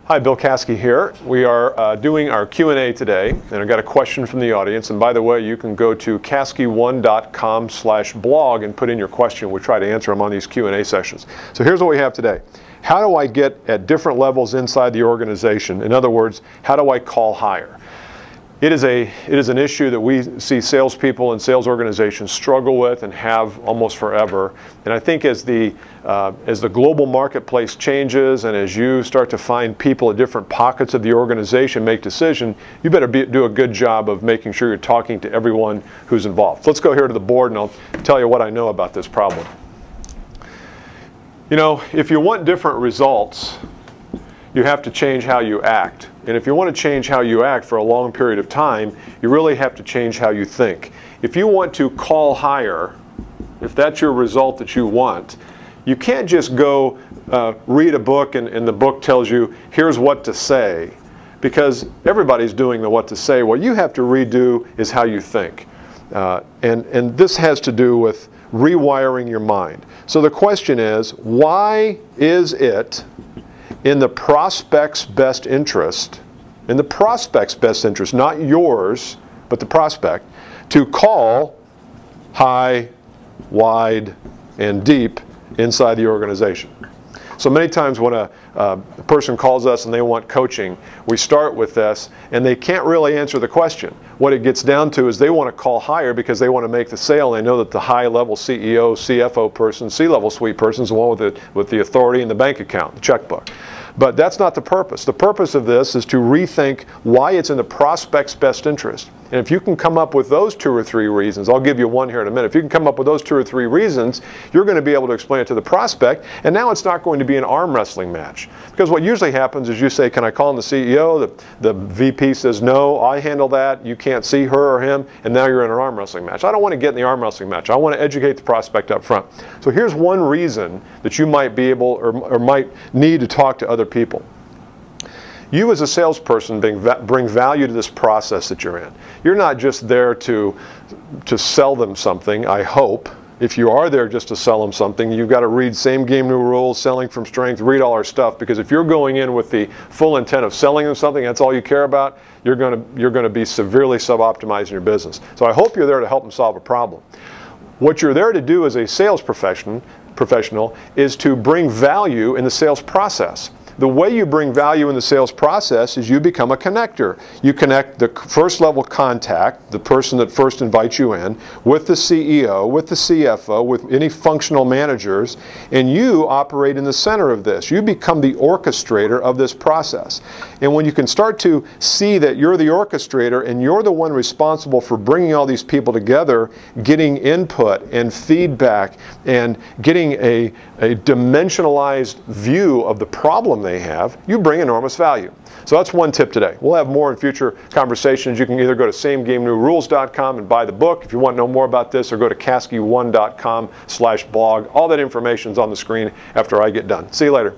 Hi, Bill Caskey here. We are doing our Q&A today, and I've got a question from the audience. And by the way, you can go to caskey1.com/blog and put in your question. We try to answer them on these Q&A sessions. So here's what we have today. How do I get at different levels inside the organization? In other words, how do I call higher? It is an issue that we see salespeople and sales organizations struggle with and have almost forever. And I think as the global marketplace changes and as you start to find people at different pockets of the organization make decisions, you better do a good job of making sure you're talking to everyone who's involved. So let's go here to the board and I'll tell you what I know about this problem. You know, if you want different results, you have to change how you act. And if you want to change how you act for a long period of time, you really have to change how you think. If you want to call higher, if that's your result that you want, you can't just go read a book and the book tells you, here's what to say, because everybody's doing the what to say. What you have to redo is how you think. And this has to do with rewiring your mind. So the question is, why is it in the prospect's best interest, not yours, but the prospect, to call high, wide, and deep inside the organization? So many times when a person calls us and they want coaching, we start with this and they can't really answer the question. What it gets down to is they want to call higher because they want to make the sale. They know that the high-level CEO, CFO person, C-level suite person is the one with the authority and the bank account, the checkbook. But that's not the purpose. The purpose of this is to rethink why it's in the prospect's best interest. And if you can come up with those 2 or 3 reasons, I'll give you one here in a minute. If you can come up with those 2 or 3 reasons, you're going to be able to explain it to the prospect. And now it's not going to be an arm wrestling match. Because what usually happens is you say, can I call on the CEO? The VP says, no, I handle that. You can't see her or him. And now you're in an arm wrestling match. I don't want to get in the arm wrestling match. I want to educate the prospect up front. So here's one reason that you might be able or might need to talk to other people. You as a salesperson bring value to this process that you're in. You're not just there to sell them something, I hope. If you are there just to sell them something, you've got to read Same Game, New Rules, Selling from Strength, read all our stuff, because if you're going in with the full intent of selling them something, that's all you care about, you're going to be severely sub-optimizing your business. So I hope you're there to help them solve a problem. What you're there to do as a sales professional is to bring value in the sales process. The way you bring value in the sales process is you become a connector. You connect the first level contact, the person that first invites you in, with the CEO, with the CFO, with any functional managers, and you operate in the center of this. You become the orchestrator of this process. And when you can start to see that you're the orchestrator and you're the one responsible for bringing all these people together, getting input and feedback and getting a dimensionalized view of the problem they have, you bring enormous value. So that's one tip today. We'll have more in future conversations. You can either go to samegamenewrules.com and buy the book if you want to know more about this, or go to caskey1.com/blog. All that information is on the screen after I get done. See you later.